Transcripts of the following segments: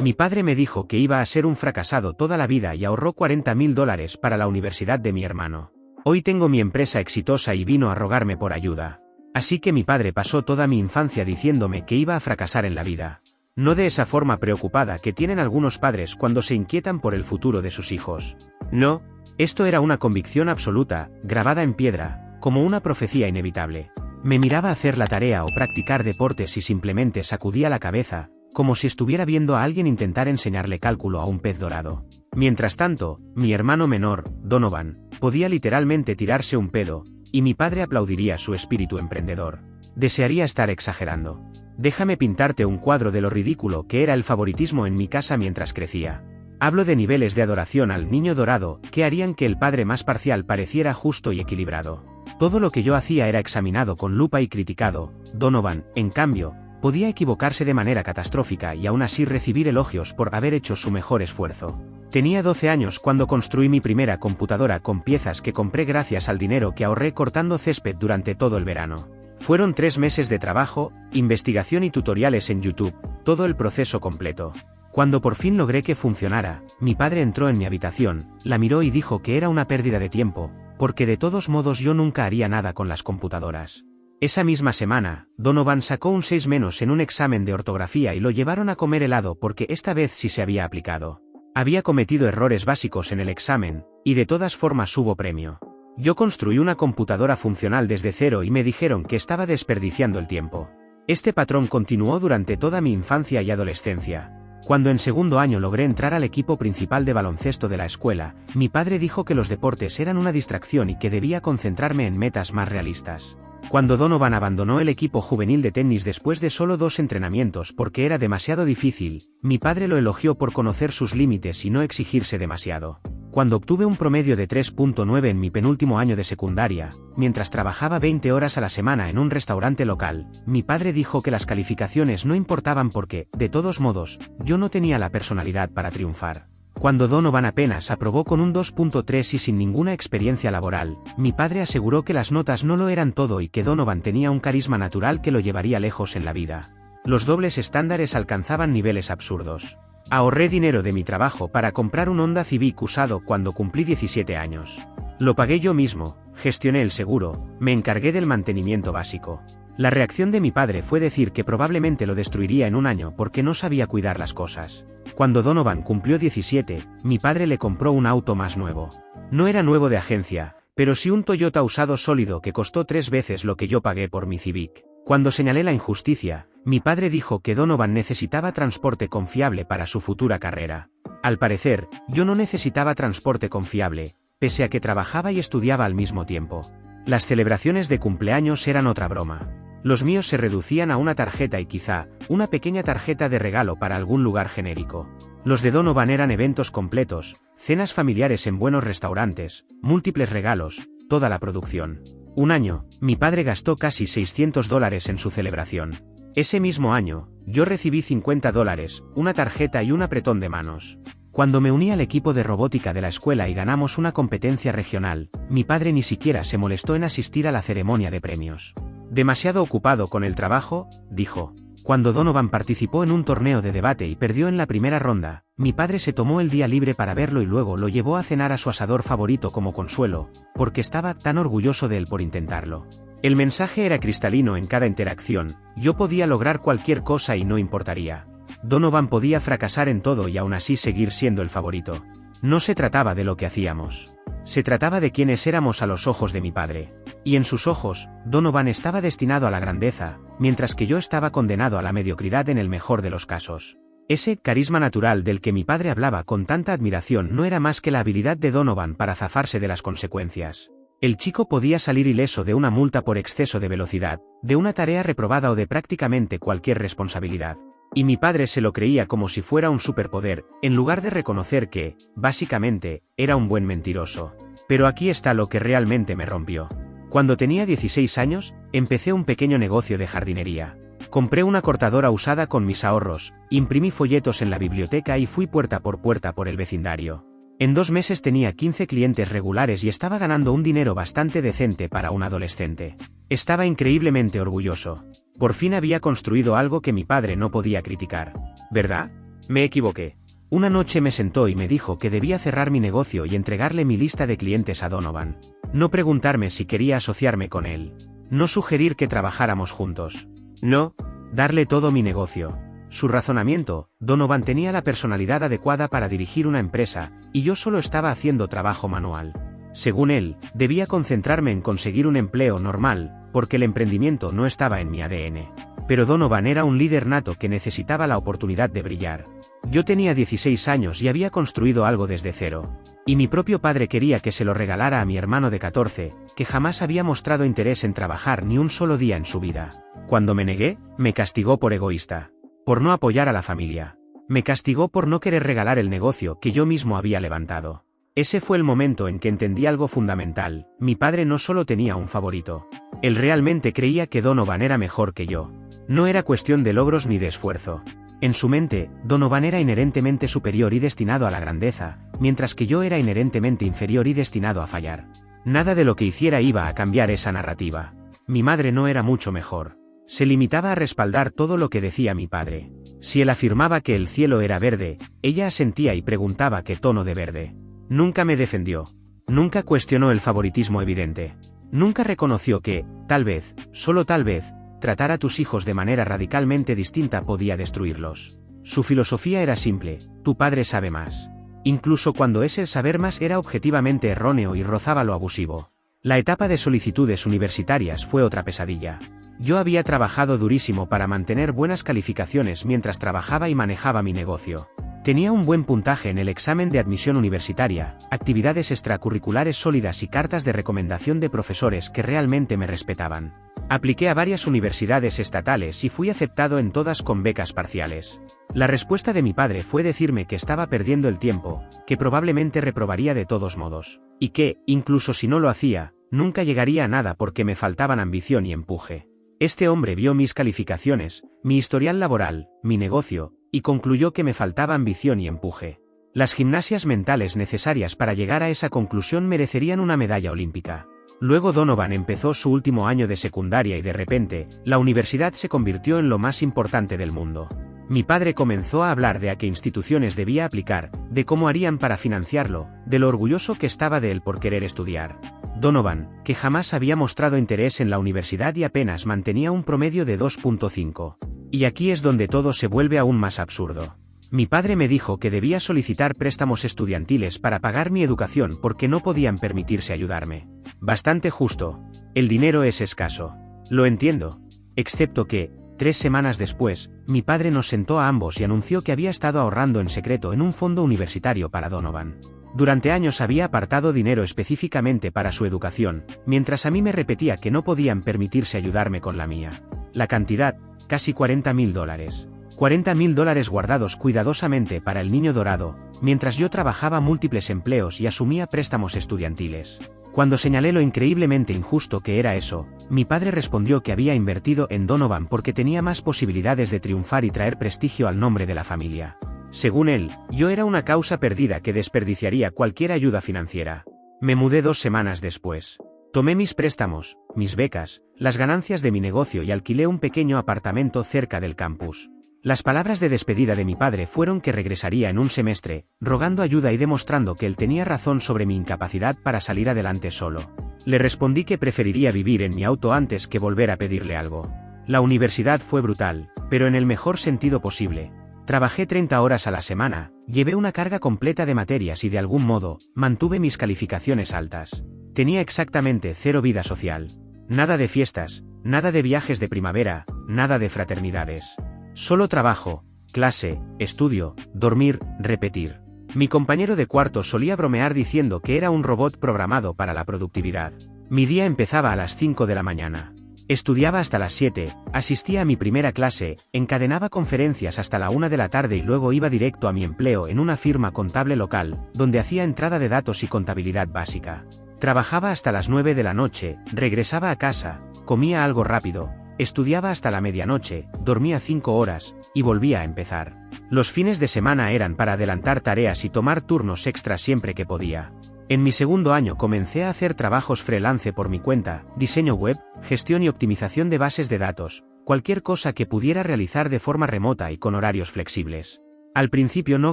Mi padre me dijo que iba a ser un fracasado toda la vida y ahorró $40,000 para la universidad de mi hermano. Hoy tengo mi empresa exitosa y vino a rogarme por ayuda. Así que mi padre pasó toda mi infancia diciéndome que iba a fracasar en la vida. No de esa forma preocupada que tienen algunos padres cuando se inquietan por el futuro de sus hijos. No, esto era una convicción absoluta, grabada en piedra, como una profecía inevitable. Me miraba hacer la tarea o practicar deportes y simplemente sacudía la cabeza, como si estuviera viendo a alguien intentar enseñarle cálculo a un pez dorado. Mientras tanto, mi hermano menor, Donovan, podía literalmente tirarse un pedo, y mi padre aplaudiría su espíritu emprendedor. Desearía estar exagerando. Déjame pintarte un cuadro de lo ridículo que era el favoritismo en mi casa mientras crecía. Hablo de niveles de adoración al niño dorado que harían que el padre más parcial pareciera justo y equilibrado. Todo lo que yo hacía era examinado con lupa y criticado. Donovan, en cambio, podía equivocarse de manera catastrófica y aún así recibir elogios por haber hecho su mejor esfuerzo. Tenía 12 años cuando construí mi primera computadora con piezas que compré gracias al dinero que ahorré cortando césped durante todo el verano. Fueron 3 meses de trabajo, investigación y tutoriales en YouTube, todo el proceso completo. Cuando por fin logré que funcionara, mi padre entró en mi habitación, la miró y dijo que era una pérdida de tiempo, porque de todos modos yo nunca haría nada con las computadoras. Esa misma semana, Donovan sacó un 6- en un examen de ortografía y lo llevaron a comer helado porque esta vez sí se había aplicado. Había cometido errores básicos en el examen, y de todas formas hubo premio. Yo construí una computadora funcional desde cero y me dijeron que estaba desperdiciando el tiempo. Este patrón continuó durante toda mi infancia y adolescencia. Cuando en segundo año logré entrar al equipo principal de baloncesto de la escuela, mi padre dijo que los deportes eran una distracción y que debía concentrarme en metas más realistas. Cuando Donovan abandonó el equipo juvenil de tenis después de solo 2 entrenamientos porque era demasiado difícil, mi padre lo elogió por conocer sus límites y no exigirse demasiado. Cuando obtuve un promedio de 3.9 en mi penúltimo año de secundaria, mientras trabajaba 20 horas a la semana en un restaurante local, mi padre dijo que las calificaciones no importaban porque, de todos modos, yo no tenía la personalidad para triunfar. Cuando Donovan apenas aprobó con un 2.3 y sin ninguna experiencia laboral, mi padre aseguró que las notas no lo eran todo y que Donovan tenía un carisma natural que lo llevaría lejos en la vida. Los dobles estándares alcanzaban niveles absurdos. Ahorré dinero de mi trabajo para comprar un Honda Civic usado cuando cumplí 17 años. Lo pagué yo mismo, gestioné el seguro, me encargué del mantenimiento básico. La reacción de mi padre fue decir que probablemente lo destruiría en un año porque no sabía cuidar las cosas. Cuando Donovan cumplió 17, mi padre le compró un auto más nuevo. No era nuevo de agencia, pero sí un Toyota usado sólido que costó 3 veces lo que yo pagué por mi Civic. Cuando señalé la injusticia, mi padre dijo que Donovan necesitaba transporte confiable para su futura carrera. Al parecer, yo no necesitaba transporte confiable, pese a que trabajaba y estudiaba al mismo tiempo. Las celebraciones de cumpleaños eran otra broma. Los míos se reducían a una tarjeta y quizá, una pequeña tarjeta de regalo para algún lugar genérico. Los de Donovan eran eventos completos, cenas familiares en buenos restaurantes, múltiples regalos, toda la producción. Un año, mi padre gastó casi $600 en su celebración. Ese mismo año, yo recibí $50, una tarjeta y un apretón de manos. Cuando me uní al equipo de robótica de la escuela y ganamos una competencia regional, mi padre ni siquiera se molestó en asistir a la ceremonia de premios. Demasiado ocupado con el trabajo, dijo. Cuando Donovan participó en un torneo de debate y perdió en la primera ronda, mi padre se tomó el día libre para verlo y luego lo llevó a cenar a su asador favorito como consuelo, porque estaba tan orgulloso de él por intentarlo. El mensaje era cristalino en cada interacción: yo podía lograr cualquier cosa y no importaría. Donovan podía fracasar en todo y aún así seguir siendo el favorito. No se trataba de lo que hacíamos. Se trataba de quiénes éramos a los ojos de mi padre. Y en sus ojos, Donovan estaba destinado a la grandeza, mientras que yo estaba condenado a la mediocridad en el mejor de los casos. Ese carisma natural del que mi padre hablaba con tanta admiración no era más que la habilidad de Donovan para zafarse de las consecuencias. El chico podía salir ileso de una multa por exceso de velocidad, de una tarea reprobada o de prácticamente cualquier responsabilidad. Y mi padre se lo creía como si fuera un superpoder, en lugar de reconocer que, básicamente, era un buen mentiroso. Pero aquí está lo que realmente me rompió. Cuando tenía 16 años, empecé un pequeño negocio de jardinería. Compré una cortadora usada con mis ahorros, imprimí folletos en la biblioteca y fui puerta por el vecindario. En 2 meses tenía 15 clientes regulares y estaba ganando un dinero bastante decente para un adolescente. Estaba increíblemente orgulloso. Por fin había construido algo que mi padre no podía criticar. ¿Verdad? Me equivoqué. Una noche me sentó y me dijo que debía cerrar mi negocio y entregarle mi lista de clientes a Donovan. No preguntarme si quería asociarme con él. No sugerir que trabajáramos juntos. No, darle todo mi negocio. Su razonamiento: Donovan tenía la personalidad adecuada para dirigir una empresa, y yo solo estaba haciendo trabajo manual. Según él, debía concentrarme en conseguir un empleo normal, porque el emprendimiento no estaba en mi ADN. Pero Donovan era un líder nato que necesitaba la oportunidad de brillar. Yo tenía 16 años y había construido algo desde cero. Y mi propio padre quería que se lo regalara a mi hermano de 14, que jamás había mostrado interés en trabajar ni un solo día en su vida. Cuando me negué, me castigó por egoísta. Por no apoyar a la familia. Me castigó por no querer regalar el negocio que yo mismo había levantado. Ese fue el momento en que entendí algo fundamental: mi padre no solo tenía un favorito. Él realmente creía que Donovan era mejor que yo. No era cuestión de logros ni de esfuerzo. En su mente, Donovan era inherentemente superior y destinado a la grandeza, mientras que yo era inherentemente inferior y destinado a fallar. Nada de lo que hiciera iba a cambiar esa narrativa. Mi madre no era mucho mejor. Se limitaba a respaldar todo lo que decía mi padre. Si él afirmaba que el cielo era verde, ella asentía y preguntaba qué tono de verde. Nunca me defendió. Nunca cuestionó el favoritismo evidente. Nunca reconoció que, tal vez, solo tal vez, tratar a tus hijos de manera radicalmente distinta podía destruirlos. Su filosofía era simple: tu padre sabe más. Incluso cuando ese saber más era objetivamente erróneo y rozaba lo abusivo. La etapa de solicitudes universitarias fue otra pesadilla. Yo había trabajado durísimo para mantener buenas calificaciones mientras trabajaba y manejaba mi negocio. Tenía un buen puntaje en el examen de admisión universitaria, actividades extracurriculares sólidas y cartas de recomendación de profesores que realmente me respetaban. Apliqué a varias universidades estatales y fui aceptado en todas con becas parciales. La respuesta de mi padre fue decirme que estaba perdiendo el tiempo, que probablemente reprobaría de todos modos, y que, incluso si no lo hacía, nunca llegaría a nada porque me faltaban ambición y empuje. Este hombre vio mis calificaciones, mi historial laboral, mi negocio, y concluyó que me faltaba ambición y empuje. Las gimnasias mentales necesarias para llegar a esa conclusión merecerían una medalla olímpica. Luego Donovan empezó su último año de secundaria y de repente, la universidad se convirtió en lo más importante del mundo. Mi padre comenzó a hablar de a qué instituciones debía aplicar, de cómo harían para financiarlo, de lo orgulloso que estaba de él por querer estudiar. Donovan, que jamás había mostrado interés en la universidad y apenas mantenía un promedio de 2.5. Y aquí es donde todo se vuelve aún más absurdo. Mi padre me dijo que debía solicitar préstamos estudiantiles para pagar mi educación porque no podían permitirse ayudarme. Bastante justo. El dinero es escaso. Lo entiendo. Excepto que, 3 semanas después, mi padre nos sentó a ambos y anunció que había estado ahorrando en secreto en un fondo universitario para Donovan. Durante años había apartado dinero específicamente para su educación, mientras a mí me repetía que no podían permitirse ayudarme con la mía. La cantidad, casi $40.000. $40.000 guardados cuidadosamente para el niño dorado, mientras yo trabajaba múltiples empleos y asumía préstamos estudiantiles. Cuando señalé lo increíblemente injusto que era eso, mi padre respondió que había invertido en Donovan porque tenía más posibilidades de triunfar y traer prestigio al nombre de la familia. Según él, yo era una causa perdida que desperdiciaría cualquier ayuda financiera. Me mudé 2 semanas después. Tomé mis préstamos, mis becas, las ganancias de mi negocio y alquilé un pequeño apartamento cerca del campus. Las palabras de despedida de mi padre fueron que regresaría en un semestre, rogando ayuda y demostrando que él tenía razón sobre mi incapacidad para salir adelante solo. Le respondí que preferiría vivir en mi auto antes que volver a pedirle algo. La universidad fue brutal, pero en el mejor sentido posible. Trabajé 30 horas a la semana, llevé una carga completa de materias y de algún modo, mantuve mis calificaciones altas. Tenía exactamente 0 vida social. Nada de fiestas, nada de viajes de primavera, nada de fraternidades. Solo trabajo, clase, estudio, dormir, repetir. Mi compañero de cuarto solía bromear diciendo que era un robot programado para la productividad. Mi día empezaba a las 5 de la mañana. Estudiaba hasta las 7, asistía a mi primera clase, encadenaba conferencias hasta la 1 de la tarde y luego iba directo a mi empleo en una firma contable local, donde hacía entrada de datos y contabilidad básica. Trabajaba hasta las 9 de la noche, regresaba a casa, comía algo rápido, estudiaba hasta la medianoche, dormía 5 horas, y volvía a empezar. Los fines de semana eran para adelantar tareas y tomar turnos extras siempre que podía. En mi segundo año comencé a hacer trabajos freelance por mi cuenta, diseño web, gestión y optimización de bases de datos, cualquier cosa que pudiera realizar de forma remota y con horarios flexibles. Al principio no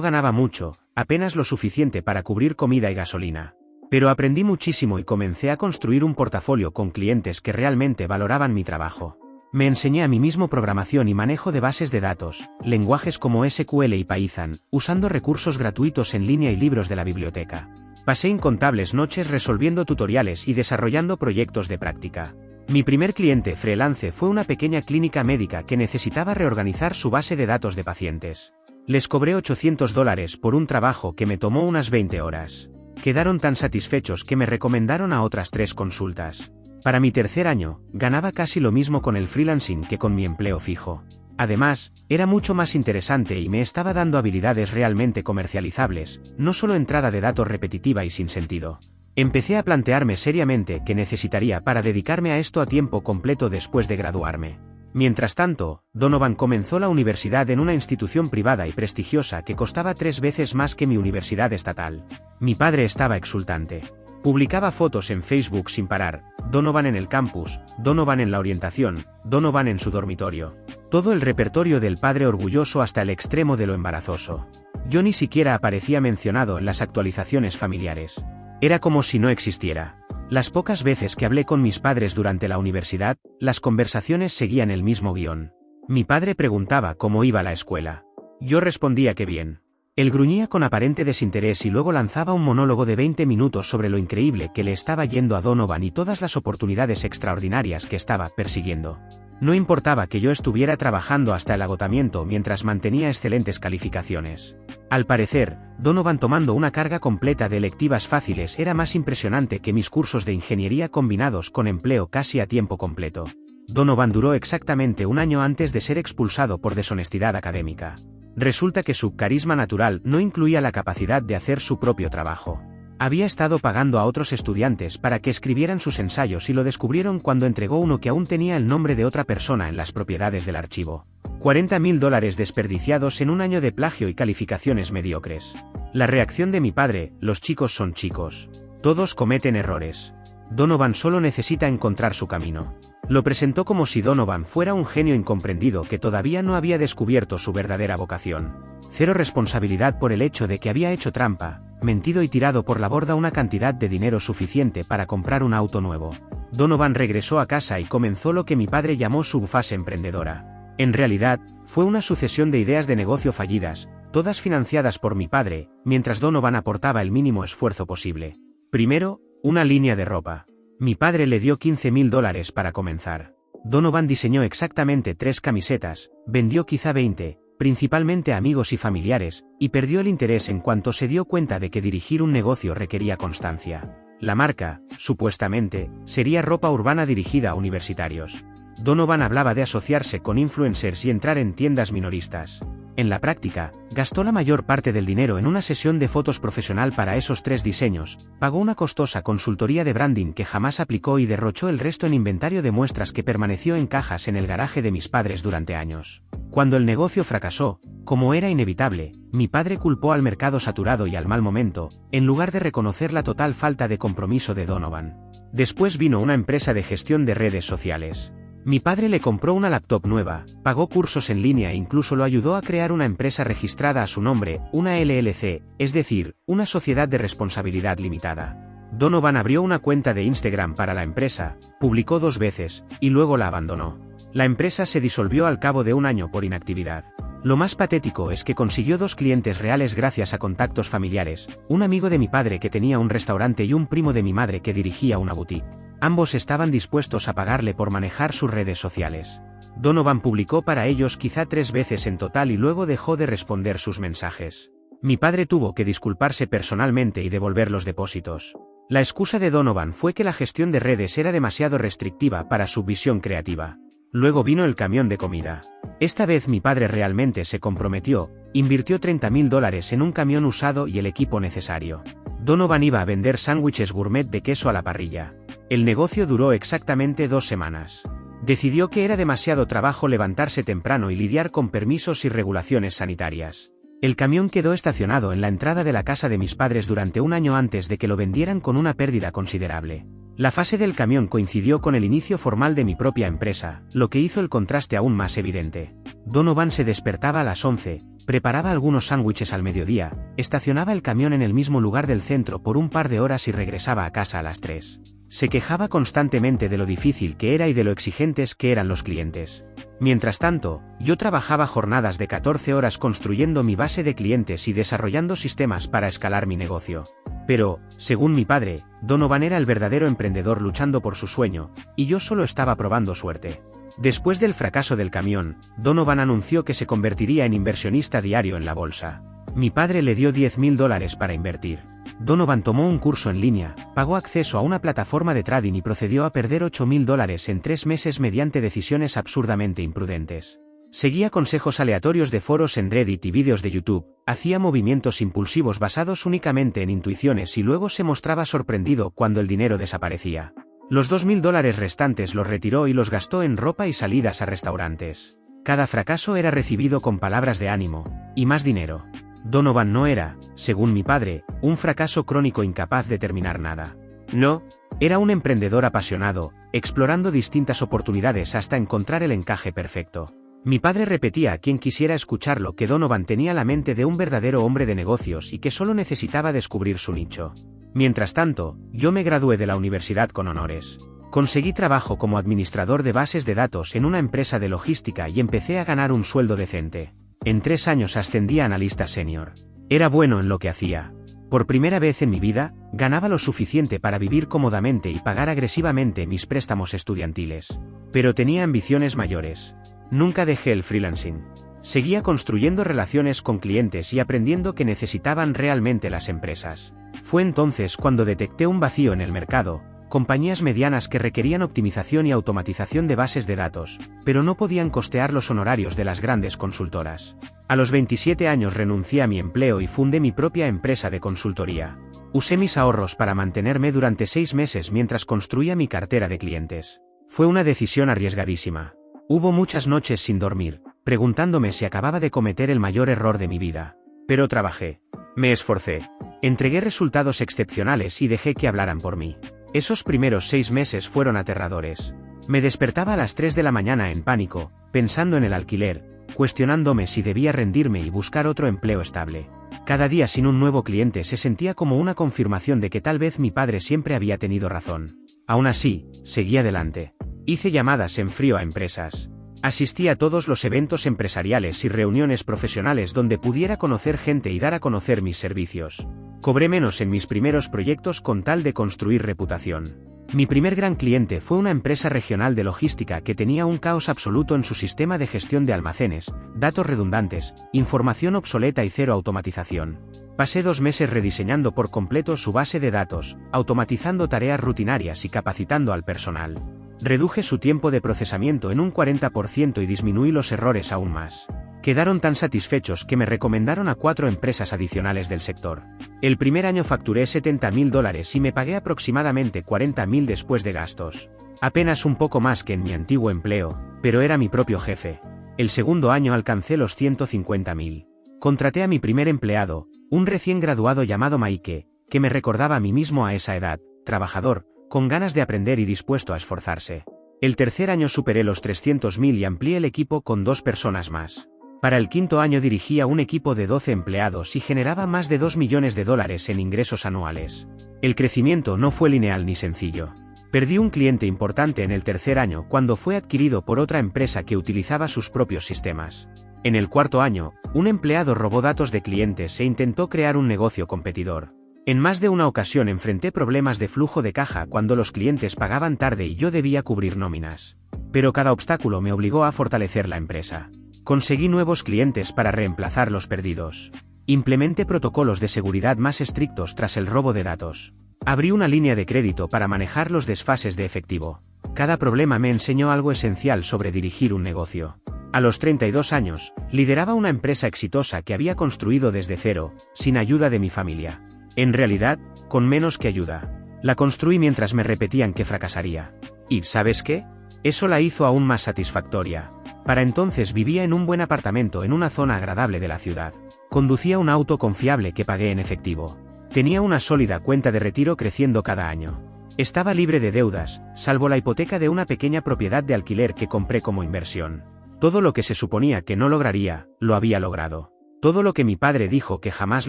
ganaba mucho, apenas lo suficiente para cubrir comida y gasolina. Pero aprendí muchísimo y comencé a construir un portafolio con clientes que realmente valoraban mi trabajo. Me enseñé a mí mismo programación y manejo de bases de datos, lenguajes como SQL y Python, usando recursos gratuitos en línea y libros de la biblioteca. Pasé incontables noches resolviendo tutoriales y desarrollando proyectos de práctica. Mi primer cliente freelance fue una pequeña clínica médica que necesitaba reorganizar su base de datos de pacientes. Les cobré $800 por un trabajo que me tomó unas 20 horas. Quedaron tan satisfechos que me recomendaron a otras 3 consultas. Para mi tercer año, ganaba casi lo mismo con el freelancing que con mi empleo fijo. Además, era mucho más interesante y me estaba dando habilidades realmente comercializables, no solo entrada de datos repetitiva y sin sentido. Empecé a plantearme seriamente qué necesitaría para dedicarme a esto a tiempo completo después de graduarme. Mientras tanto, Donovan comenzó la universidad en una institución privada y prestigiosa que costaba 3 veces más que mi universidad estatal. Mi padre estaba exultante. Publicaba fotos en Facebook sin parar: Donovan en el campus, Donovan en la orientación, Donovan en su dormitorio. Todo el repertorio del padre orgulloso hasta el extremo de lo embarazoso. Yo ni siquiera aparecía mencionado en las actualizaciones familiares. Era como si no existiera. Las pocas veces que hablé con mis padres durante la universidad, las conversaciones seguían el mismo guión. Mi padre preguntaba cómo iba la escuela. Yo respondía que bien. Él gruñía con aparente desinterés y luego lanzaba un monólogo de 20 minutos sobre lo increíble que le estaba yendo a Donovan y todas las oportunidades extraordinarias que estaba persiguiendo. No importaba que yo estuviera trabajando hasta el agotamiento mientras mantenía excelentes calificaciones. Al parecer, Donovan tomando una carga completa de electivas fáciles era más impresionante que mis cursos de ingeniería combinados con empleo casi a tiempo completo. Donovan duró exactamente un año antes de ser expulsado por deshonestidad académica. Resulta que su carisma natural no incluía la capacidad de hacer su propio trabajo. Había estado pagando a otros estudiantes para que escribieran sus ensayos y lo descubrieron cuando entregó uno que aún tenía el nombre de otra persona en las propiedades del archivo. $40.000 desperdiciados en un año de plagio y calificaciones mediocres. La reacción de mi padre: los chicos son chicos. Todos cometen errores. Donovan solo necesita encontrar su camino. Lo presentó como si Donovan fuera un genio incomprendido que todavía no había descubierto su verdadera vocación. Cero responsabilidad por el hecho de que había hecho trampa, mentido y tirado por la borda una cantidad de dinero suficiente para comprar un auto nuevo. Donovan regresó a casa y comenzó lo que mi padre llamó su fase emprendedora. En realidad, fue una sucesión de ideas de negocio fallidas, todas financiadas por mi padre, mientras Donovan aportaba el mínimo esfuerzo posible. Primero, una línea de ropa. Mi padre le dio $15.000 para comenzar. Donovan diseñó exactamente 3 camisetas, vendió quizá 20, principalmente a amigos y familiares, y perdió el interés en cuanto se dio cuenta de que dirigir un negocio requería constancia. La marca, supuestamente, sería ropa urbana dirigida a universitarios. Donovan hablaba de asociarse con influencers y entrar en tiendas minoristas. En la práctica, gastó la mayor parte del dinero en una sesión de fotos profesional para esos 3 diseños, pagó una costosa consultoría de branding que jamás aplicó y derrochó el resto en inventario de muestras que permaneció en cajas en el garaje de mis padres durante años. Cuando el negocio fracasó, como era inevitable, mi padre culpó al mercado saturado y al mal momento, en lugar de reconocer la total falta de compromiso de Donovan. Después vino una empresa de gestión de redes sociales. Mi padre le compró una laptop nueva, pagó cursos en línea e incluso lo ayudó a crear una empresa registrada a su nombre, una LLC, es decir, una sociedad de responsabilidad limitada. Donovan abrió una cuenta de Instagram para la empresa, publicó 2 veces, y luego la abandonó. La empresa se disolvió al cabo de un año por inactividad. Lo más patético es que consiguió 2 clientes reales gracias a contactos familiares, un amigo de mi padre que tenía un restaurante y un primo de mi madre que dirigía una boutique. Ambos estaban dispuestos a pagarle por manejar sus redes sociales. Donovan publicó para ellos quizá 3 veces en total y luego dejó de responder sus mensajes. Mi padre tuvo que disculparse personalmente y devolver los depósitos. La excusa de Donovan fue que la gestión de redes era demasiado restrictiva para su visión creativa. Luego vino el camión de comida. Esta vez mi padre realmente se comprometió, invirtió $30.000 en un camión usado y el equipo necesario. Donovan iba a vender sándwiches gourmet de queso a la parrilla. El negocio duró exactamente 2 semanas. Decidió que era demasiado trabajo levantarse temprano y lidiar con permisos y regulaciones sanitarias. El camión quedó estacionado en la entrada de la casa de mis padres durante un año antes de que lo vendieran con una pérdida considerable. La fase del camión coincidió con el inicio formal de mi propia empresa, lo que hizo el contraste aún más evidente. Donovan se despertaba a las 11, preparaba algunos sándwiches al mediodía, estacionaba el camión en el mismo lugar del centro por un par de horas y regresaba a casa a las 3. Se quejaba constantemente de lo difícil que era y de lo exigentes que eran los clientes. Mientras tanto, yo trabajaba jornadas de 14 horas construyendo mi base de clientes y desarrollando sistemas para escalar mi negocio. Pero, según mi padre, Donovan era el verdadero emprendedor luchando por su sueño, y yo solo estaba probando suerte. Después del fracaso del camión, Donovan anunció que se convertiría en inversionista diario en la bolsa. Mi padre le dio $10,000 para invertir. Donovan tomó un curso en línea, pagó acceso a una plataforma de trading y procedió a perder $8,000 en 3 meses mediante decisiones absurdamente imprudentes. Seguía consejos aleatorios de foros en Reddit y vídeos de YouTube, hacía movimientos impulsivos basados únicamente en intuiciones y luego se mostraba sorprendido cuando el dinero desaparecía. Los $2,000 restantes los retiró y los gastó en ropa y salidas a restaurantes. Cada fracaso era recibido con palabras de ánimo, y más dinero. Donovan no era, según mi padre, un fracaso crónico incapaz de terminar nada. No, era un emprendedor apasionado, explorando distintas oportunidades hasta encontrar el encaje perfecto. Mi padre repetía a quien quisiera escucharlo que Donovan tenía la mente de un verdadero hombre de negocios y que solo necesitaba descubrir su nicho. Mientras tanto, yo me gradué de la universidad con honores. Conseguí trabajo como administrador de bases de datos en una empresa de logística y empecé a ganar un sueldo decente. En 3 años ascendí a analista senior. Era bueno en lo que hacía. Por primera vez en mi vida, ganaba lo suficiente para vivir cómodamente y pagar agresivamente mis préstamos estudiantiles. Pero tenía ambiciones mayores. Nunca dejé el freelancing. Seguía construyendo relaciones con clientes y aprendiendo que necesitaban realmente las empresas. Fue entonces cuando detecté un vacío en el mercado, compañías medianas que requerían optimización y automatización de bases de datos, pero no podían costear los honorarios de las grandes consultoras. A los 27 años renuncié a mi empleo y fundé mi propia empresa de consultoría. Usé mis ahorros para mantenerme durante 6 meses mientras construía mi cartera de clientes. Fue una decisión arriesgadísima. Hubo muchas noches sin dormir, preguntándome si acababa de cometer el mayor error de mi vida. Pero trabajé. Me esforcé. Entregué resultados excepcionales y dejé que hablaran por mí. Esos primeros 6 meses fueron aterradores. Me despertaba a las 3 de la mañana en pánico, pensando en el alquiler, cuestionándome si debía rendirme y buscar otro empleo estable. Cada día sin un nuevo cliente se sentía como una confirmación de que tal vez mi padre siempre había tenido razón. Aún así, seguí adelante. Hice llamadas en frío a empresas. Asistí a todos los eventos empresariales y reuniones profesionales donde pudiera conocer gente y dar a conocer mis servicios. Cobré menos en mis primeros proyectos con tal de construir reputación. Mi primer gran cliente fue una empresa regional de logística que tenía un caos absoluto en su sistema de gestión de almacenes, datos redundantes, información obsoleta y cero automatización. Pasé 2 meses rediseñando por completo su base de datos, automatizando tareas rutinarias y capacitando al personal. Reduje su tiempo de procesamiento en un 40% y disminuí los errores aún más. Quedaron tan satisfechos que me recomendaron a 4 empresas adicionales del sector. El primer año facturé $70,000 y me pagué aproximadamente $40,000 después de gastos. Apenas un poco más que en mi antiguo empleo, pero era mi propio jefe. El segundo año alcancé los $150,000. Contraté a mi primer empleado, un recién graduado llamado Mike, que me recordaba a mí mismo a esa edad, trabajador, con ganas de aprender y dispuesto a esforzarse. El tercer año superé los $300,000 y amplié el equipo con 2 personas más. Para el quinto año dirigía un equipo de 12 empleados y generaba más de $2 millones en ingresos anuales. El crecimiento no fue lineal ni sencillo. Perdí un cliente importante en el tercer año cuando fue adquirido por otra empresa que utilizaba sus propios sistemas. En el cuarto año, un empleado robó datos de clientes e intentó crear un negocio competidor. En más de una ocasión enfrenté problemas de flujo de caja cuando los clientes pagaban tarde y yo debía cubrir nóminas. Pero cada obstáculo me obligó a fortalecer la empresa. Conseguí nuevos clientes para reemplazar los perdidos. Implementé protocolos de seguridad más estrictos tras el robo de datos. Abrí una línea de crédito para manejar los desfases de efectivo. Cada problema me enseñó algo esencial sobre dirigir un negocio. A los 32 años, lideraba una empresa exitosa que había construido desde cero, sin ayuda de mi familia. En realidad, con menos que ayuda. La construí mientras me repetían que fracasaría. ¿Y sabes qué? Eso la hizo aún más satisfactoria. Para entonces vivía en un buen apartamento en una zona agradable de la ciudad. Conducía un auto confiable que pagué en efectivo. Tenía una sólida cuenta de retiro creciendo cada año. Estaba libre de deudas, salvo la hipoteca de una pequeña propiedad de alquiler que compré como inversión. Todo lo que se suponía que no lograría, lo había logrado. Todo lo que mi padre dijo que jamás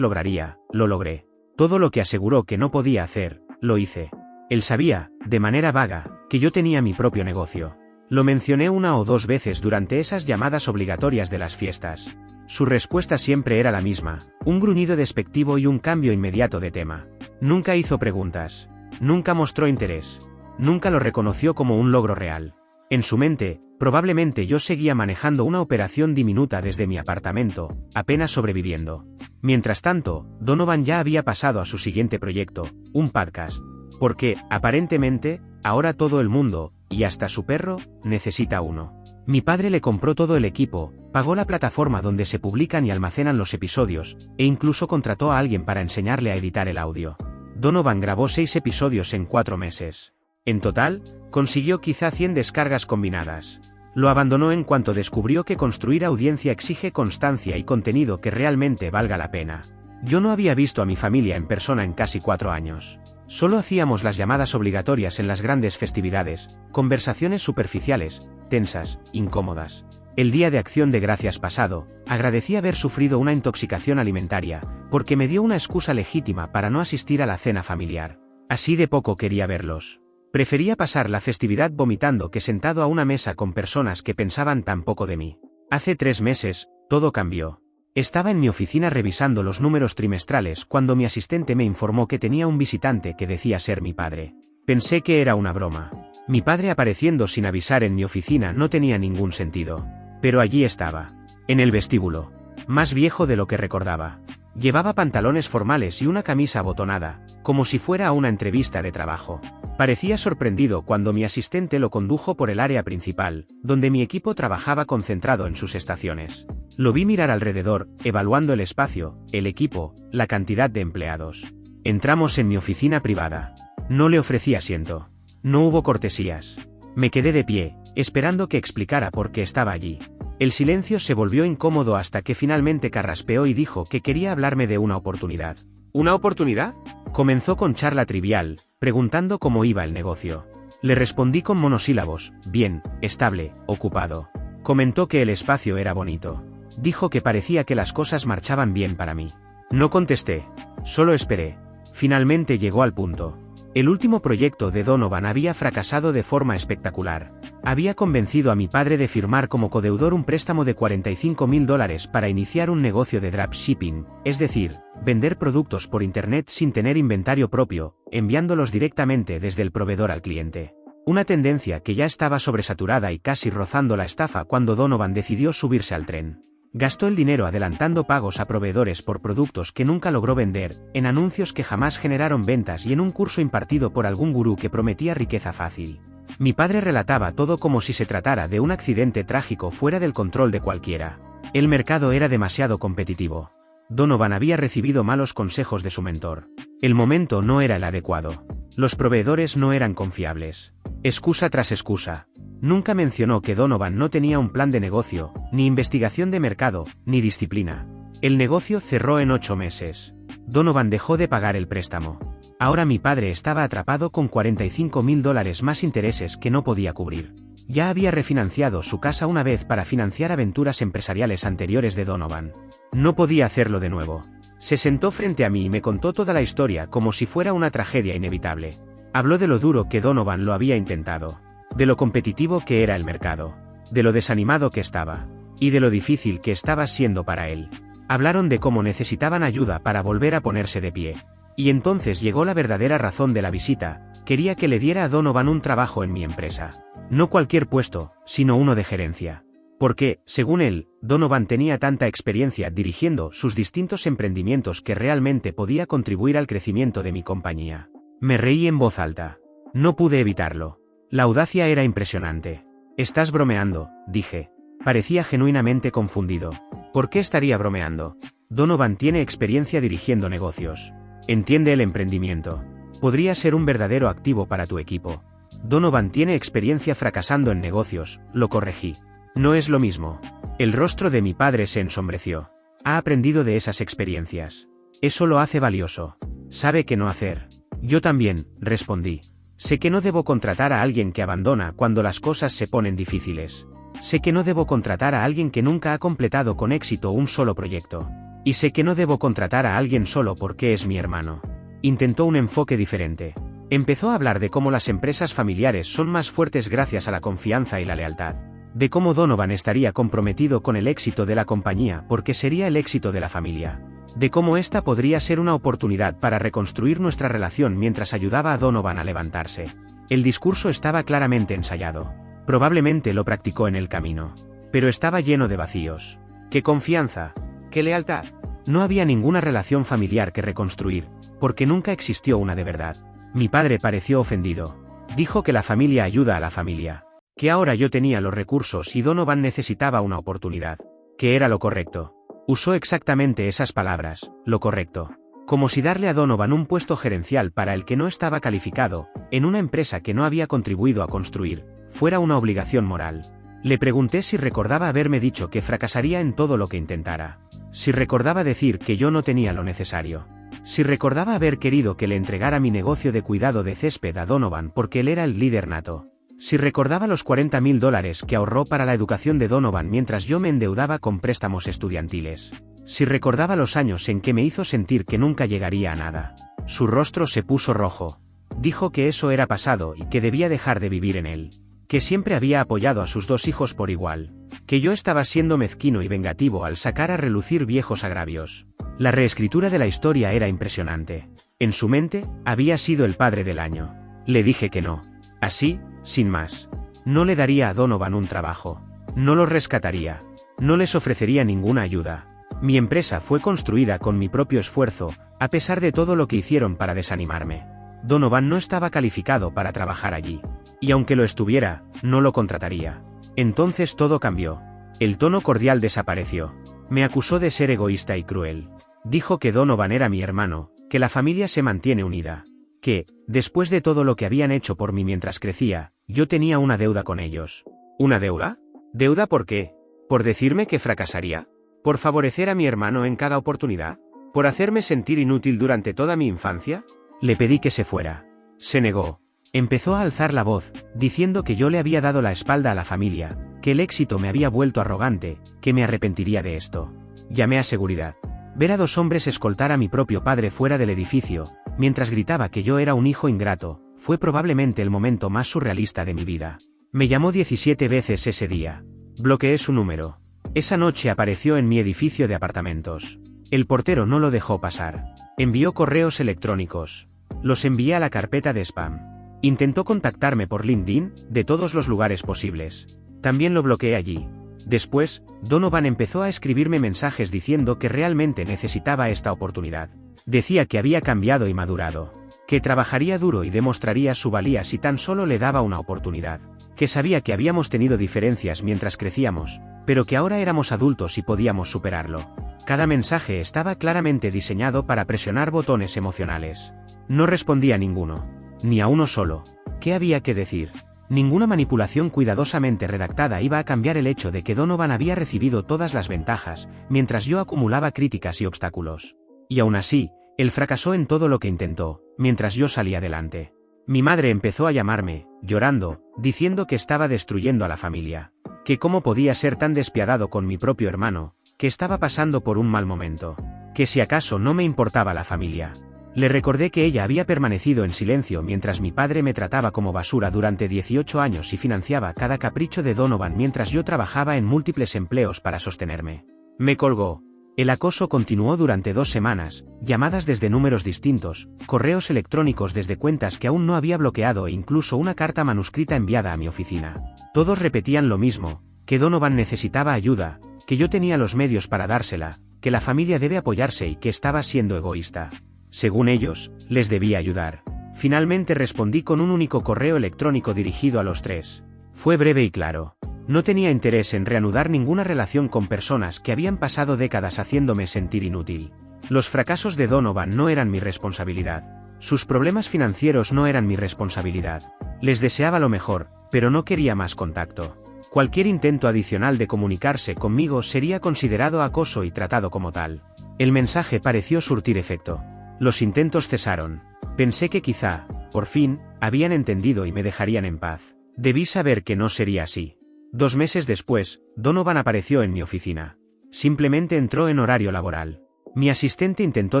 lograría, lo logré. Todo lo que aseguró que no podía hacer, lo hice. Él sabía, de manera vaga, que yo tenía mi propio negocio. Lo mencioné una o dos veces durante esas llamadas obligatorias de las fiestas. Su respuesta siempre era la misma, un gruñido despectivo y un cambio inmediato de tema. Nunca hizo preguntas. Nunca mostró interés. Nunca lo reconoció como un logro real. En su mente, probablemente yo seguía manejando una operación diminuta desde mi apartamento, apenas sobreviviendo. Mientras tanto, Donovan ya había pasado a su siguiente proyecto, un podcast. Porque, aparentemente, ahora todo el mundo, y hasta su perro, necesita uno. Mi padre le compró todo el equipo, pagó la plataforma donde se publican y almacenan los episodios, e incluso contrató a alguien para enseñarle a editar el audio. Donovan grabó 6 episodios en 4 meses. En total, consiguió quizá 100 descargas combinadas. Lo abandonó en cuanto descubrió que construir audiencia exige constancia y contenido que realmente valga la pena. Yo no había visto a mi familia en persona en casi 4 años. Solo hacíamos las llamadas obligatorias en las grandes festividades, conversaciones superficiales, tensas, incómodas. El día de Acción de Gracias pasado, agradecí haber sufrido una intoxicación alimentaria, porque me dio una excusa legítima para no asistir a la cena familiar. Así de poco quería verlos. Prefería pasar la festividad vomitando que sentado a una mesa con personas que pensaban tan poco de mí. Hace 3 meses, todo cambió. Estaba en mi oficina revisando los números trimestrales cuando mi asistente me informó que tenía un visitante que decía ser mi padre. Pensé que era una broma. Mi padre apareciendo sin avisar en mi oficina no tenía ningún sentido. Pero allí estaba. En el vestíbulo. Más viejo de lo que recordaba. Llevaba pantalones formales y una camisa abotonada, como si fuera a una entrevista de trabajo. Parecía sorprendido cuando mi asistente lo condujo por el área principal, donde mi equipo trabajaba concentrado en sus estaciones. Lo vi mirar alrededor, evaluando el espacio, el equipo, la cantidad de empleados. Entramos en mi oficina privada. No le ofrecí asiento. No hubo cortesías. Me quedé de pie, esperando que explicara por qué estaba allí. El silencio se volvió incómodo hasta que finalmente carraspeó y dijo que quería hablarme de una oportunidad. ¿Una oportunidad? Comenzó con charla trivial, preguntando cómo iba el negocio. Le respondí con monosílabos, bien, estable, ocupado. Comentó que el espacio era bonito. Dijo que parecía que las cosas marchaban bien para mí. No contesté, solo esperé. Finalmente llegó al punto. El último proyecto de Donovan había fracasado de forma espectacular. Había convencido a mi padre de firmar como codeudor un préstamo de $45.000 para iniciar un negocio de dropshipping, es decir, vender productos por internet sin tener inventario propio, enviándolos directamente desde el proveedor al cliente. Una tendencia que ya estaba sobresaturada y casi rozando la estafa cuando Donovan decidió subirse al tren. Gastó el dinero adelantando pagos a proveedores por productos que nunca logró vender, en anuncios que jamás generaron ventas y en un curso impartido por algún gurú que prometía riqueza fácil. Mi padre relataba todo como si se tratara de un accidente trágico fuera del control de cualquiera. El mercado era demasiado competitivo. Donovan había recibido malos consejos de su mentor. El momento no era el adecuado. Los proveedores no eran confiables. Excusa tras excusa. Nunca mencionó que Donovan no tenía un plan de negocio, ni investigación de mercado, ni disciplina. El negocio cerró en 8 meses. Donovan dejó de pagar el préstamo. Ahora mi padre estaba atrapado con $45.000 más intereses que no podía cubrir. Ya había refinanciado su casa una vez para financiar aventuras empresariales anteriores de Donovan. No podía hacerlo de nuevo. Se sentó frente a mí y me contó toda la historia como si fuera una tragedia inevitable. Habló de lo duro que Donovan lo había intentado. De lo competitivo que era el mercado, de lo desanimado que estaba, y de lo difícil que estaba siendo para él. Hablaron de cómo necesitaban ayuda para volver a ponerse de pie. Y entonces llegó la verdadera razón de la visita: quería que le diera a Donovan un trabajo en mi empresa. No cualquier puesto, sino uno de gerencia. Porque, según él, Donovan tenía tanta experiencia dirigiendo sus distintos emprendimientos que realmente podía contribuir al crecimiento de mi compañía. Me reí en voz alta. No pude evitarlo. La audacia era impresionante. «Estás bromeando», dije. Parecía genuinamente confundido. ¿Por qué estaría bromeando? Donovan tiene experiencia dirigiendo negocios. Entiende el emprendimiento. Podría ser un verdadero activo para tu equipo. Donovan tiene experiencia fracasando en negocios, lo corregí. No es lo mismo. El rostro de mi padre se ensombreció. Ha aprendido de esas experiencias. Eso lo hace valioso. Sabe qué no hacer. Yo también, respondí. Sé que no debo contratar a alguien que abandona cuando las cosas se ponen difíciles. Sé que no debo contratar a alguien que nunca ha completado con éxito un solo proyecto. Y sé que no debo contratar a alguien solo porque es mi hermano. Intentó un enfoque diferente. Empezó a hablar de cómo las empresas familiares son más fuertes gracias a la confianza y la lealtad. De cómo Donovan estaría comprometido con el éxito de la compañía porque sería el éxito de la familia. De cómo esta podría ser una oportunidad para reconstruir nuestra relación mientras ayudaba a Donovan a levantarse. El discurso estaba claramente ensayado. Probablemente lo practicó en el camino. Pero estaba lleno de vacíos. ¿Qué confianza? ¿Qué lealtad? No había ninguna relación familiar que reconstruir, porque nunca existió una de verdad. Mi padre pareció ofendido. Dijo que la familia ayuda a la familia. Que ahora yo tenía los recursos y Donovan necesitaba una oportunidad. Que era lo correcto. Usó exactamente esas palabras, lo correcto. Como si darle a Donovan un puesto gerencial para el que no estaba calificado, en una empresa que no había contribuido a construir, fuera una obligación moral. Le pregunté si recordaba haberme dicho que fracasaría en todo lo que intentara. Si recordaba decir que yo no tenía lo necesario. Si recordaba haber querido que le entregara mi negocio de cuidado de césped a Donovan porque él era el líder nato. Si recordaba los $40,000 que ahorró para la educación de Donovan mientras yo me endeudaba con préstamos estudiantiles. Si recordaba los años en que me hizo sentir que nunca llegaría a nada. Su rostro se puso rojo. Dijo que eso era pasado y que debía dejar de vivir en él. Que siempre había apoyado a sus 2 hijos por igual. Que yo estaba siendo mezquino y vengativo al sacar a relucir viejos agravios. La reescritura de la historia era impresionante. En su mente, había sido el padre del año. Le dije que no. Así, sin más. No le daría a Donovan un trabajo. No los rescataría. No les ofrecería ninguna ayuda. Mi empresa fue construida con mi propio esfuerzo, a pesar de todo lo que hicieron para desanimarme. Donovan no estaba calificado para trabajar allí. Y aunque lo estuviera, no lo contrataría. Entonces todo cambió. El tono cordial desapareció. Me acusó de ser egoísta y cruel. Dijo que Donovan era mi hermano, que la familia se mantiene unida. Que, después de todo lo que habían hecho por mí mientras crecía, yo tenía una deuda con ellos. ¿Una deuda? ¿Deuda por qué? ¿Por decirme que fracasaría? ¿Por favorecer a mi hermano en cada oportunidad? ¿Por hacerme sentir inútil durante toda mi infancia? Le pedí que se fuera. Se negó. Empezó a alzar la voz, diciendo que yo le había dado la espalda a la familia, que el éxito me había vuelto arrogante, que me arrepentiría de esto. Llamé a seguridad. Ver a 2 hombres escoltar a mi propio padre fuera del edificio, mientras gritaba que yo era un hijo ingrato, fue probablemente el momento más surrealista de mi vida. Me llamó 17 veces ese día. Bloqueé su número. Esa noche apareció en mi edificio de apartamentos. El portero no lo dejó pasar. Envió correos electrónicos. Los envié a la carpeta de spam. Intentó contactarme por LinkedIn, de todos los lugares posibles. También lo bloqueé allí. Después, Donovan empezó a escribirme mensajes diciendo que realmente necesitaba esta oportunidad. Decía que había cambiado y madurado. Que trabajaría duro y demostraría su valía si tan solo le daba una oportunidad. Que sabía que habíamos tenido diferencias mientras crecíamos, pero que ahora éramos adultos y podíamos superarlo. Cada mensaje estaba claramente diseñado para presionar botones emocionales. No respondí a ninguno. Ni a uno solo. ¿Qué había que decir? Ninguna manipulación cuidadosamente redactada iba a cambiar el hecho de que Donovan había recibido todas las ventajas, mientras yo acumulaba críticas y obstáculos. Y aún así, él fracasó en todo lo que intentó, mientras yo salía adelante. Mi madre empezó a llamarme, llorando, diciendo que estaba destruyendo a la familia. Que cómo podía ser tan despiadado con mi propio hermano, que estaba pasando por un mal momento. Que si acaso no me importaba la familia. Le recordé que ella había permanecido en silencio mientras mi padre me trataba como basura durante 18 años y financiaba cada capricho de Donovan mientras yo trabajaba en múltiples empleos para sostenerme. Me colgó. El acoso continuó durante 2 semanas, llamadas desde números distintos, correos electrónicos desde cuentas que aún no había bloqueado e incluso una carta manuscrita enviada a mi oficina. Todos repetían lo mismo, que Donovan necesitaba ayuda, que yo tenía los medios para dársela, que la familia debe apoyarse y que estaba siendo egoísta. Según ellos, les debía ayudar. Finalmente respondí con un único correo electrónico dirigido a los 3. Fue breve y claro. No tenía interés en reanudar ninguna relación con personas que habían pasado décadas haciéndome sentir inútil. Los fracasos de Donovan no eran mi responsabilidad. Sus problemas financieros no eran mi responsabilidad. Les deseaba lo mejor, pero no quería más contacto. Cualquier intento adicional de comunicarse conmigo sería considerado acoso y tratado como tal. El mensaje pareció surtir efecto. Los intentos cesaron. Pensé que quizá, por fin, habían entendido y me dejarían en paz. Debí saber que no sería así. 2 meses después, Donovan apareció en mi oficina. Simplemente entró en horario laboral. Mi asistente intentó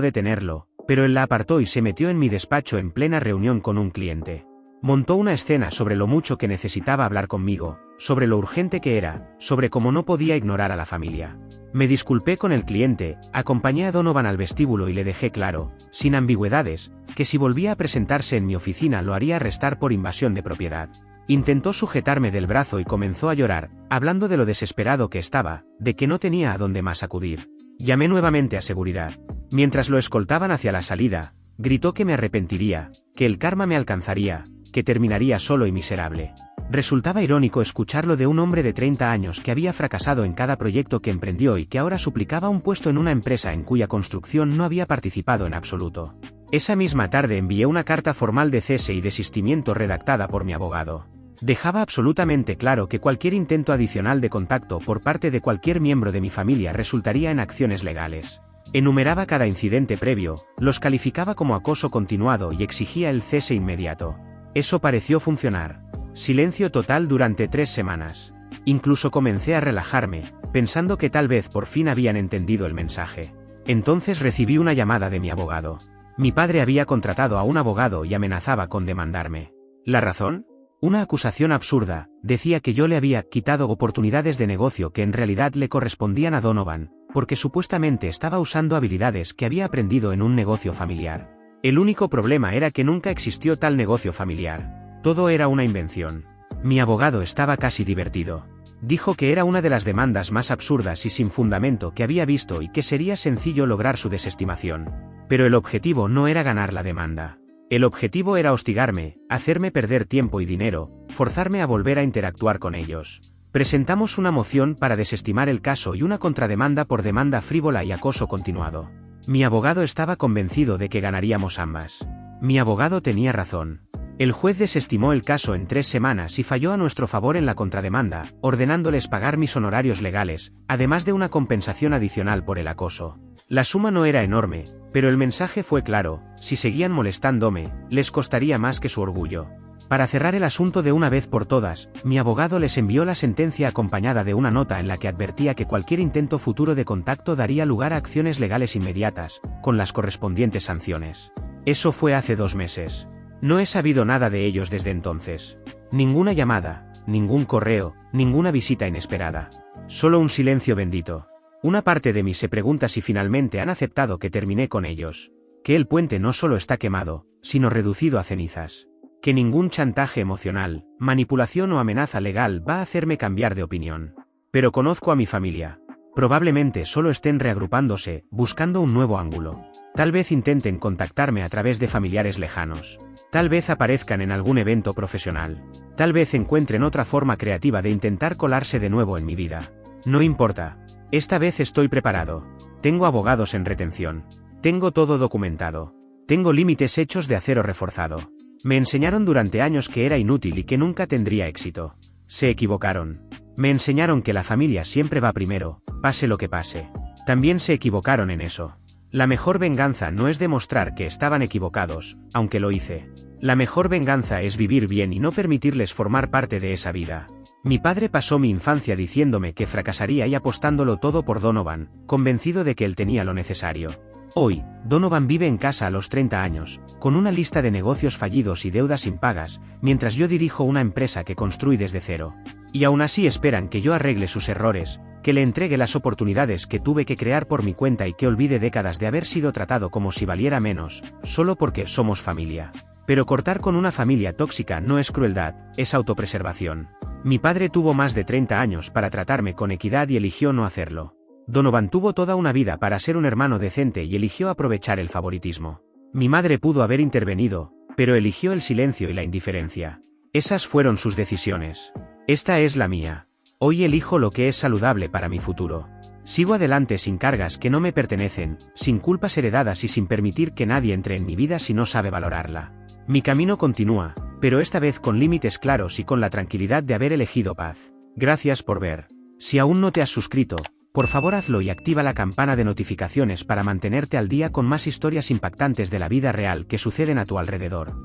detenerlo, pero él la apartó y se metió en mi despacho en plena reunión con un cliente. Montó una escena sobre lo mucho que necesitaba hablar conmigo, sobre lo urgente que era, sobre cómo no podía ignorar a la familia. Me disculpé con el cliente, acompañé a Donovan al vestíbulo y le dejé claro, sin ambigüedades, que si volvía a presentarse en mi oficina lo haría arrestar por invasión de propiedad. Intentó sujetarme del brazo y comenzó a llorar, hablando de lo desesperado que estaba, de que no tenía a dónde más acudir. Llamé nuevamente a seguridad. Mientras lo escoltaban hacia la salida, gritó que me arrepentiría, que el karma me alcanzaría, que terminaría solo y miserable. Resultaba irónico escucharlo de un hombre de 30 años que había fracasado en cada proyecto que emprendió y que ahora suplicaba un puesto en una empresa en cuya construcción no había participado en absoluto. Esa misma tarde envié una carta formal de cese y desistimiento redactada por mi abogado. Dejaba absolutamente claro que cualquier intento adicional de contacto por parte de cualquier miembro de mi familia resultaría en acciones legales. Enumeraba cada incidente previo, los calificaba como acoso continuado y exigía el cese inmediato. Eso pareció funcionar. Silencio total durante 3 semanas. Incluso comencé a relajarme, pensando que tal vez por fin habían entendido el mensaje. Entonces recibí una llamada de mi abogado. Mi padre había contratado a un abogado y amenazaba con demandarme. ¿La razón? Una acusación absurda, decía que yo le había quitado oportunidades de negocio que en realidad le correspondían a Donovan, porque supuestamente estaba usando habilidades que había aprendido en un negocio familiar. El único problema era que nunca existió tal negocio familiar. Todo era una invención. Mi abogado estaba casi divertido. Dijo que era una de las demandas más absurdas y sin fundamento que había visto y que sería sencillo lograr su desestimación. Pero el objetivo no era ganar la demanda. El objetivo era hostigarme, hacerme perder tiempo y dinero, forzarme a volver a interactuar con ellos. Presentamos una moción para desestimar el caso y una contrademanda por demanda frívola y acoso continuado. Mi abogado estaba convencido de que ganaríamos ambas. Mi abogado tenía razón. El juez desestimó el caso en 3 semanas y falló a nuestro favor en la contrademanda, ordenándoles pagar mis honorarios legales, además de una compensación adicional por el acoso. La suma no era enorme, pero el mensaje fue claro: si seguían molestándome, les costaría más que su orgullo. Para cerrar el asunto de una vez por todas, mi abogado les envió la sentencia acompañada de una nota en la que advertía que cualquier intento futuro de contacto daría lugar a acciones legales inmediatas, con las correspondientes sanciones. Eso fue hace 2 meses. No he sabido nada de ellos desde entonces. Ninguna llamada, ningún correo, ninguna visita inesperada. Solo un silencio bendito. Una parte de mí se pregunta si finalmente han aceptado que terminé con ellos. Que el puente no solo está quemado, sino reducido a cenizas. Que ningún chantaje emocional, manipulación o amenaza legal va a hacerme cambiar de opinión. Pero conozco a mi familia. Probablemente solo estén reagrupándose, buscando un nuevo ángulo. Tal vez intenten contactarme a través de familiares lejanos. Tal vez aparezcan en algún evento profesional. Tal vez encuentren otra forma creativa de intentar colarse de nuevo en mi vida. No importa. Esta vez estoy preparado. Tengo abogados en retención. Tengo todo documentado. Tengo límites hechos de acero reforzado. Me enseñaron durante años que era inútil y que nunca tendría éxito. Se equivocaron. Me enseñaron que la familia siempre va primero, pase lo que pase. También se equivocaron en eso. La mejor venganza no es demostrar que estaban equivocados, aunque lo hice. La mejor venganza es vivir bien y no permitirles formar parte de esa vida. Mi padre pasó mi infancia diciéndome que fracasaría y apostándolo todo por Donovan, convencido de que él tenía lo necesario. Hoy, Donovan vive en casa a los 30 años, con una lista de negocios fallidos y deudas impagas, mientras yo dirijo una empresa que construí desde cero. Y aún así esperan que yo arregle sus errores, que le entregue las oportunidades que tuve que crear por mi cuenta y que olvide décadas de haber sido tratado como si valiera menos, solo porque somos familia. Pero cortar con una familia tóxica no es crueldad, es autopreservación. Mi padre tuvo más de 30 años para tratarme con equidad y eligió no hacerlo. Donovan tuvo toda una vida para ser un hermano decente y eligió aprovechar el favoritismo. Mi madre pudo haber intervenido, pero eligió el silencio y la indiferencia. Esas fueron sus decisiones. Esta es la mía. Hoy elijo lo que es saludable para mi futuro. Sigo adelante sin cargas que no me pertenecen, sin culpas heredadas y sin permitir que nadie entre en mi vida si no sabe valorarla. Mi camino continúa, pero esta vez con límites claros y con la tranquilidad de haber elegido paz. Gracias por ver. Si aún no te has suscrito, por favor hazlo y activa la campana de notificaciones para mantenerte al día con más historias impactantes de la vida real que suceden a tu alrededor.